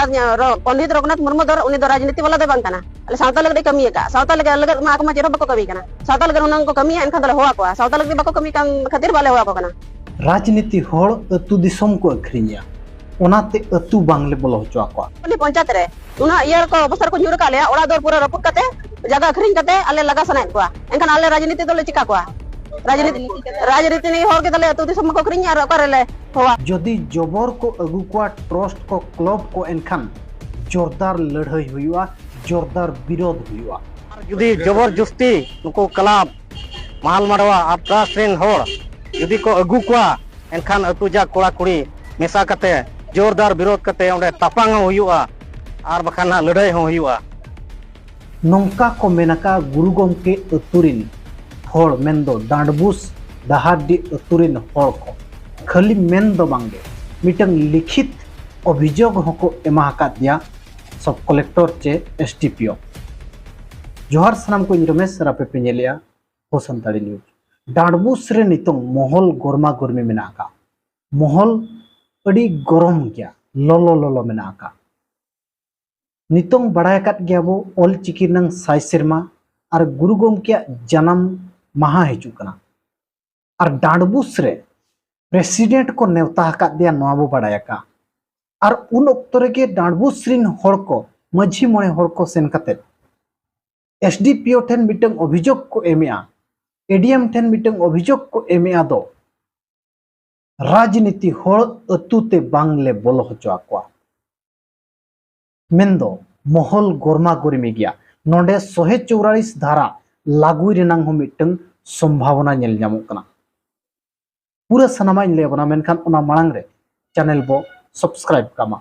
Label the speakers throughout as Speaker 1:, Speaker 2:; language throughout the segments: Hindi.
Speaker 1: पंडित रघुनाथ मुर्मू दो उनी दो राजनीति वाला दो बंग कना अले सावता लगे कमी का सावता लगे मा को मा जेरो बको कमी कना सावता लगे उनन को कमी एनखा दले होआ को सावता लगे बको कमी kan खातिर बाले होआ को कना
Speaker 2: राजनीति होड़ अतु दिसम को अखरिया ओनाते अतु बांगले बोलो होचो को
Speaker 1: पल्ली पंचायत रे उना इयर को अवसर को न्यूर काले ओड़ा दो पूरा रपुट कते जगह अखरिन कते अले लगा सनाय को एनखा अले राजनीति दले चिका को राजनीति नहीं होर के दले अतु दिसम को अखरिन यार करले होआ
Speaker 2: जदि जबर को अगु को ट्रस्ट को क्लब को एनखान जोरदार लड़ाई हुआ जोरदार विरोध हुआ
Speaker 3: जुदी जबरदस्ती नुको क्लब माल मारवा आपरास रेन होड़ जुदी को अगु को एनखान अतु जा कोड़ा कुड़ी मेसा कते जोरदार विरोध कते ओंडे तापांग हुआ आर बखान लड़ाई हुआ
Speaker 2: नौका को मेनका गुरु गोमके अतुरिन होड़ मेंदो डांडबुस दहाडी अतुरिन होड़ को खाली मेन दो बांगे मिटंग लिखित अभियोग होको एमाका दिया सब कलेक्टर चे एसडीपीओ जोहार सनाम को रमेश रापे पेंजेलिया हो संताड़ी न्यूज डांडबुस रे नितों मोहल गोरमा गोरमी मेनाका मोहल अड़ी गरम गया लोलो लोलो मेनाका नितों बड़ायकात गया वो ऑल चिकी नंग साई सिरमा और गुरु गोमके जन्म महा हिजू कना और डांडबुस रे प्रेसिडेंट को नेवता हकात दिया नवाबो बड़ायका और उन अक्तरे के डांडबुस रिन होड़ को मझी मोणे होड़ को सेन कते एसडीपीओ ठेन मिटंग अभियोग को एमिया एडीएम ठेन मिटंग अभियोग को एमिया दो राजनीति होड़ अतुते बांगले बोलो होचो आक्वा मेंदो मोहल गोरमा गोरिमी गया नोंडे 144 धारा लागू रेनांग हो मिटंग संभावना नेल ᱧᱟᱢᱚᱜ कना पूरा सनामा इन लेबना मेनखान ओना मांग रे चैनल बो सब्सक्राइब कामा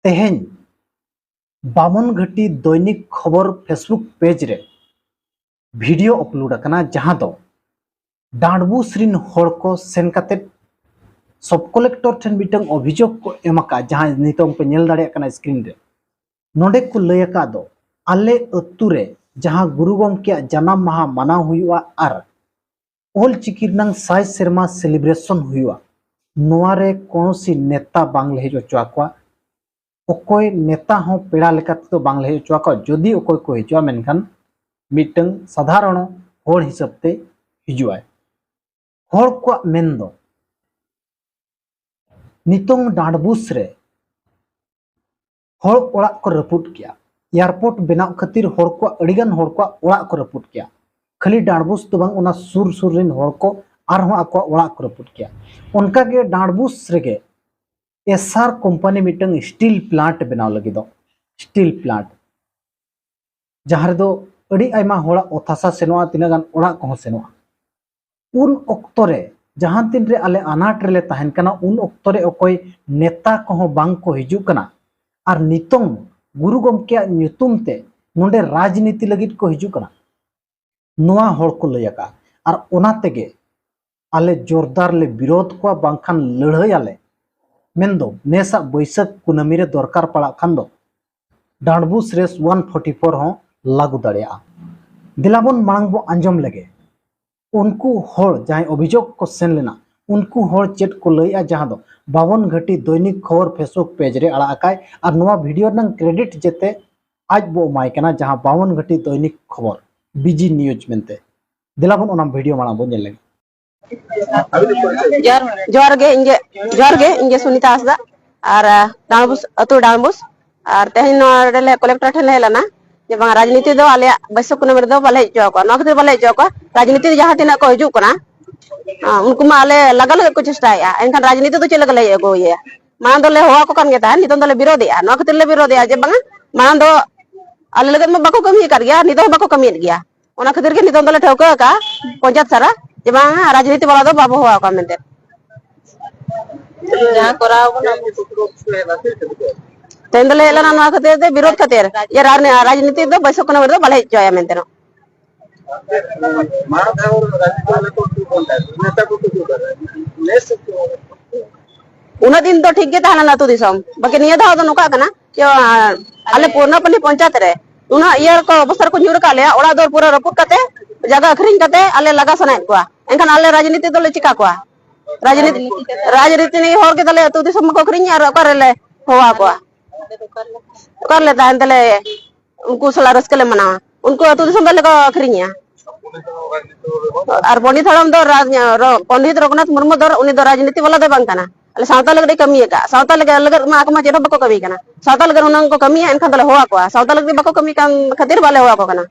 Speaker 2: तेहेन बामन घटी दैनिक खबर फेसबुक पेज रे वीडियो अपलोड करना जहां दो डांडबुस रिन होड़ को सेन कते सब कलेक्टर ठेन मिटंग अभियोग को एमाका जहां नितों पे नेल दाड़े कना स्क्रीन रे नोडे को लयका दो आले अतु रे जहां गुरु गोमके जन्म माहा मना हुआ आर ऑल चिकी नंग साई सेरमा सेलिब्रेशन हुआ नोआरे कौनसी नेता बांग लहे चुआ ओकोय नेता हो पेड़ा लेकाते तो बांग लहे चुआ जदि ओकोय को हिजुआ मेनखान मिटंग साधारण होड़ हिसाबते हिजुआ होड़ को मेन दो नितों डांडबुस रे होड़ ओड़ा को रपुट किया एयरपोर्ट बनाव खातिर होड़ को अड़ीगान होड़ को ओड़ा को रपुट किया खाली डांडबुस तो बांग ओना सुर सुर रिन होड़ को आरहों आको ओड़ा को रपुट किया उनका के डांडबुस रेगे एसआर कंपनी मिटंग स्टील प्लांट बनाव लगी दो स्टील प्लांट जहां दो अड़ी आयमा होड़ा ओथासा सेनोआ तिना गान ओड़ा को सेनोआ उन ऑक्टोरे जहां दिन रे आले अनाट रे तहन कना उन ऑक्टोरे ओकोय नेता को बांग को हिजु कना और नितों गुरु गोमके न्युतुम ते नोंडे राजनीति लगित को हिजु कना नोआ होड़ को लयका और ओना तेगे आले जोरदार ले विरोध को बांखान लड़ाई आले मेंदो नेसा बैसाख कुनामी रे दरकार पड़ा खान दो डांडबुस रेस 144 हो लागू दाड़िया दिलाबन मांग बो अंजम लगे उनको होड़ जहां अभियोग को सेन लेना उनको होड़ चेट को लइया जहां दो 52 घटी दैनिक खबर फेसबुक पेज रे अड़ा आकाय और नोआ वीडियो नंग क्रेडिट जेते आज बो माय कना जहां 52 घटी दैनिक खबर बीजी न्यूज मेनते दिलाबन ओना वीडियो माना बो नेल लगे
Speaker 1: जोर गे इंगे सुनीता आसदा और डांडबुस अतु डांडबुस और तेहन नोडे कलेक्टर ठेन हेलाना जे बांग राजनीति दो आले बैसाख कुनामी रे दो बाले हिजो को न खातिर बाले हिजो को राजनीति जहां तिना को हिजु कना उनको मा आले लगा लगे को चेष्टाया एनखान राजनीति दो चले गले एगो ये मान दो ले होआ को कान गेता नितों दो ले विरोधिया न खातिर ले विरोधिया जे बांग मान दो आले लगे में बाको कमी कर गया नितो बाको कमी गया ओना खातिर के नितों दो ले ठोका का पंचायत सारा जे बांग राजनीति वाला दो बाबू होआ को मेनते जहां कराव ना तेन दो ले हेलाना न खातिर दे विरोध खातिर ये राजनीति दो बैसाख कुनामी रे दो बाले हिजो मेनते नो उना दिन तो ठीक गे ताहना नातु दिसम बाकी निया दाव दो नोका कना कि आले पूर्णपल्ली पंचायत रे उना इयर को अवसर को न्यूर काले ओड़ा दो पूरा रपुट कते जगह अखरिन कते आले लगा सनाय को एनखान आले राजनीति दो ले चिका को राजनीति नहीं होर के दले अतु दिसम को अखरिन यार ओकर ले होवा को कर लेता है तले उनको सला रस्के ले मनावा उनको अतु दिसम बले को अखरिया और पंडित हड़म दो पंडित रघुनाथ मुर्मू दो उनी दो राजनीति वाला दो बांग काना अले सावता लगे कमी का सावता लगे लगे मा आकमा चेरो बको कमी काना सावता लगे उनन को कमी एनखान दले होआ को सावता लगे बको कमी कान खातिर बाले होआ को काना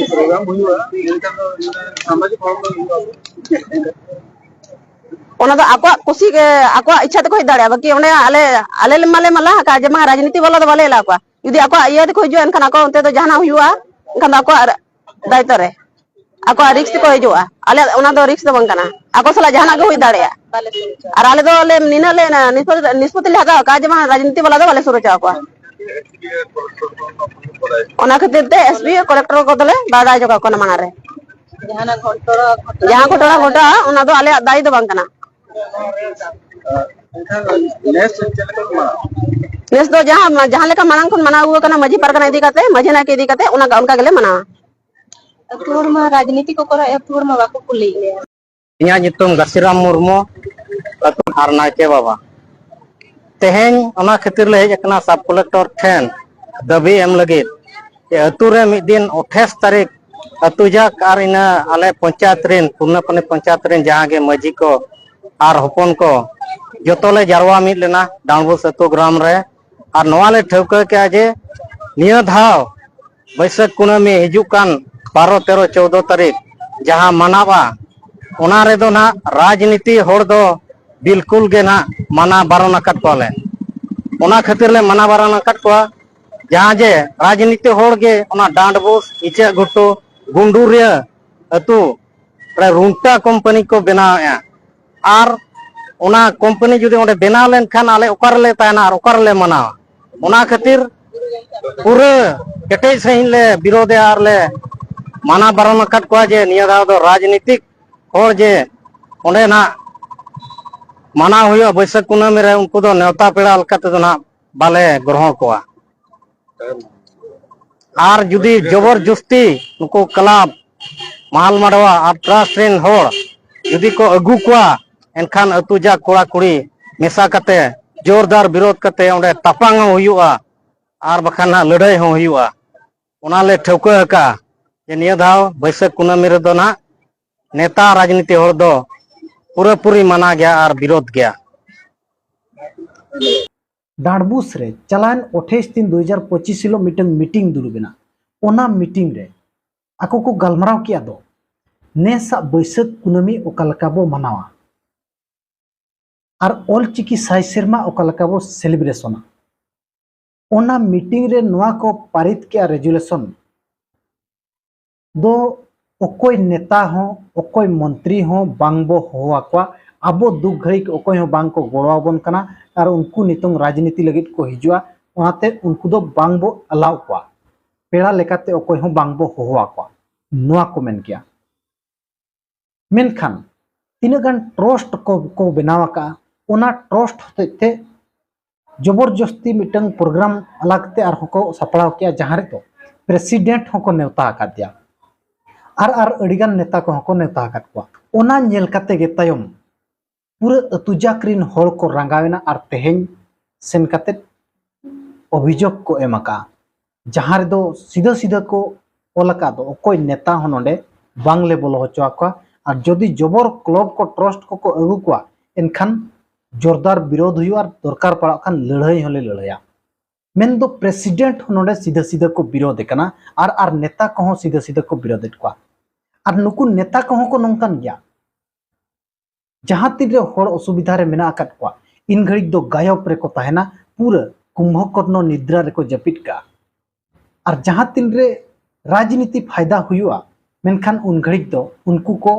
Speaker 4: प्रोग्राम हुआ सामाजिक
Speaker 1: ओना दो आको कुसी के आको इच्छा ते कोई दाड़े बाकी ओने आले आले माले मला का जे मा राजनीति वाला दो बाले ला को यदि आको इया दे को हिजु एनखान आको ओनते दो जहाना हुआ एनखान आको दायित्व रे आको रिक्स को हिजुआ आले ओना दो रिक्स दो बंग काना आको सला जहाना के हुई दाड़े और आले दो ले निना ले निष्पत्ति ले हगा का जे मा राजनीति वाला दो बाले सुरो चा को ओना खातिर ते एसपी कलेक्टर को दले बाडा जगह को माना रे जहां घटना घटा ओना दो आले दायी दो बंग काना नेस दो जहां लेका मांग खन मना हुआ कना मजी पारगना इदी काते मजी ना के इदी काते ओना उनका गेले मना अतुर मा राजनीति को करा अतुर मा बाको कुली ले
Speaker 3: इया नितुम गसिराम मुर्मू अतु हारना के बाबा तेहेन ओना खातिर ले हेज कना सब कलेक्टर ठेन दाबी एम लगे अतु रे मिद दिन 28 तारीख अतु जाक आर इना आले पंचायत रेन पूर्णपने पंचायत रेन जहां गे मजी को आर हपन को जोतोले जारवा मिद लेना डांबुस अतु ग्राम रे आर नवाले ठौका के जे निया धाव बैसाख कुनामी हिजु कान 12 13 14 तारीख जहां मनावा ओना रे दो ना राजनीति होड़ दो बिल्कुल गे ना माना बारण अकट कोले ओना खातिर ले माना बारण अकट को जहां जे राजनीति होड़ गे ओना डांडबुस इचे घुटू गुंडूरिया अतु रे रुंटा कंपनी को बनाया आर ओना कंपनी जुदी ओंडे बना लेन खान आले ओकर ले ताना आर ओकर ले मना ओना खातिर पूरे केटे सही ले विरोध आर ले माना बारण अकट को जे निया दाव दो राजनीतिक होड़ जे ओंडे ना माना हुआ बैसाख कुनामी रे उनको दो नेवता पेड़ा लकाते दो ना बाले ग्रहण कोआ आर जुदी जबरदस्ती उनको club Mahal माडवा are trust rain होड़ जुदी को अगू कोआ एनखान अतु जा कोड़ा कुड़ी मेसा कते जोरदार विरोध कते ओंडे तापांग हुआ आर बखान लड़ाई हो हुआ ओना ले ठौका का जे निया धाव बैसाख कुनामी रे दो ना नेता राजनीति होड़ दो पूरा पूरी माना गया और विरोध गया
Speaker 2: डांडबुस रे चलान 28/3/2025 हिलो मीटिंग दुरुबेना ओना मीटिंग रे आको को गलमराव किया दो नेसा बैसाख कुनामी ओकालकाबो मनावा और ऑल चिकी साई सेरमा ओकालकाबो सेलिब्रेशना ओना मीटिंग रे नोआ को पारित किया रेजुलेशन दो ओकोय नेता हो ओकोय मंत्री हो बांगबो होवा को आबो दुख घड़ी ओकोय हो बांग को गोड़ाबन कना और उनको नितोंग राजनीति लगित को हिजुआ ओनाते उनको दो बांगबो अलाउ को पेड़ा लेकाते ओकोय हो बांगबो होवा को नोआ को मेन किया मेनखान तिनगान ट्रस्ट को बनावा का ओना ट्रस्ट होते जबरदस्ती मिटंग प्रोग्राम अलगते और होको सपड़ाव किया जहां रे तो प्रेसिडेंट होको नेवता का दिया आर अड़ीगान नेता को नेता आकात को ओना नेल काते गे तायम पूरा अतुजाक्रिन होड़ को रंगावेना और तेहें सेन काते अभियोग को एमका जहां रे दो सीधा सीधा को ओलका दो कोई नेता हो नोंडे बांगले बोलो होचवा को और जदि जबर क्लब को ट्रस्ट को अगु को एनखान जोरदार विरोध हुई और दरकार पड़ा खान लड़ाई होले लड़ाया मेन दो प्रेसिडेंट हो नोंडे सीधा सीधा को विरोध कना और नेता को सीधा सीधा को विरोध को और नुकु नेता को नौकान गया जहां तीन होड़ असुविधा रे मेना आकात को इन घड़ी दो गायब रे को तहना पूरा कुंभकर्ण निद्रा रे को जपिट का और जहां तीन रे राजनीति फायदा हुआ मेनखान उन घड़ी दो उनको को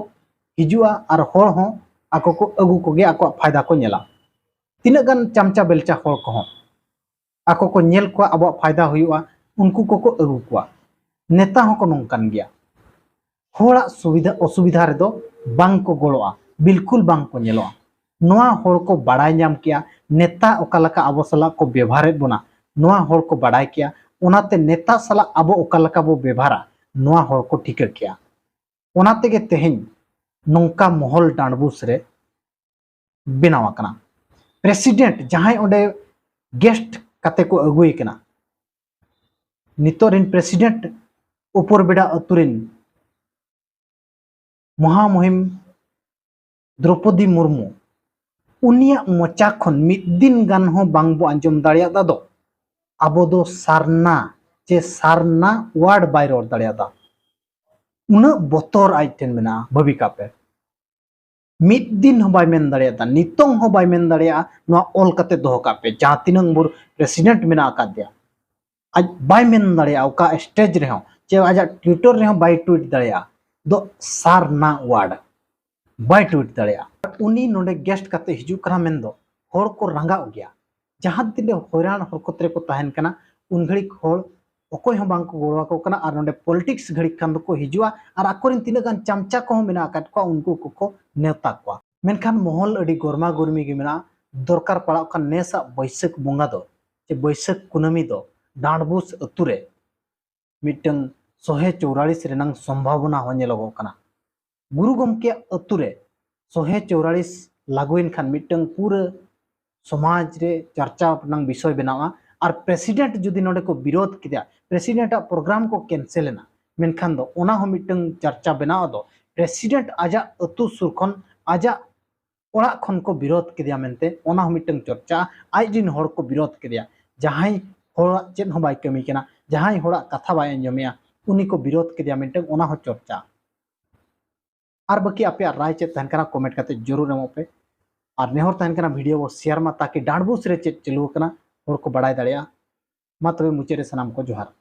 Speaker 2: हिजुआ और होड़ हो आको को अगु को गे आको फायदा को नेला तीना गान चमचा बेलचा होड़ को आको को नेल को अब फायदा हुआ उनको को अगु को नेता हो को नौकान गया होड़ा सुविधा असुविधा रे दो बांग को गोड़ोआ बिल्कुल बांग को नेलोआ नोआ होड़ को बड़ाई नाम किया नेता ओकालका अबो सला को व्यवहार बोना नोआ होड़ को बड़ाई किया ओनाते नेता सला अबो ओकालका बो व्यवहारा नोआ होड़ को ठीक किया ओनाते के तेहें नौका महल डांडबुस रे बनाव आकना प्रेसिडेंट जहां ओंडे गेस्ट कते को अगुई कना नितोरिन प्रेसिडेंट ऊपर बेड़ा अतुरिन महामहिम द्रौपदी मुर्मू उनिया मोचा खन मिद दिन गान हो बांगबो आंजम दाड़ियादा दो आबो दो सारना चे सारना वार्ड बाय रोड दाड़ियादा उन बोतर आइटेन मेना भविका पे मिद दिन हो बाय मेन दाड़ियादा नितोंग हो बाय मेन दाड़िया नो ऑल कते दोहो का पे जहां तिनंग बुर प्रेसिडेंट मेना का दिया आज बाय मेन दाड़िया ओका स्टेज रे हो चे आजा ट्विटर रे हो बाय ट्वीट दाड़िया दो सारना वार्ड बाय ट्वीट दाड़िया उनी नोडे गेस्ट कते हिजू करा मेन दो होड़ को रंगा गया जहां तिने हैरान हरकत रे को तहन कना उन घड़ी होड़ ओकोय हो बांग को गोवा को कना आर नोडे पॉलिटिक्स घड़ी खान को हिजुआ आर आकोरिन तिना गान चमचा को मेना काट को उनको को नेता को मेनखान महल अडी गोरमा गोरमी गे मेना दरकार पड़ा खान नेसा बैसाख बंगा दो जे बैसाख कुनामी दो डांडबुस अतुरे मिटन 144 रेनांग संभावना हो नेलोगो कना गुरु गमके अतुरे 144 लागुइन खान मिटन पूरा समाज रे चर्चा नंग विषय बनावा और प्रेसिडेंट जुदी नोडे को विरोध किया प्रेसिडेंट प्रोग्राम को कैंसिल ना मेनखान दो ओना हो मिटन चर्चा बनावा दो प्रेसिडेंट आजा अतु सुरखन आजा ओड़ा खन को विरोध किया मेनते ओना हो मिटन चर्चा आज दिन होड़ को विरोध किया जहां होड़ा चेन हो बाय कमी केना जहां होड़ा कथा बाय अंजमिया उनी को विरोध किया मेनते ओना हो चर्चा और बाकी आपे राय चे तहन कना कमेंट करते जरूर एमो पे और नेहर तहन कना वीडियो वो शेयर मा ताकि डांडबुस रे चे चलू कना होड़ को बड़ाय दाड़िया मा तबे मुचे रे सनाम को जोहार।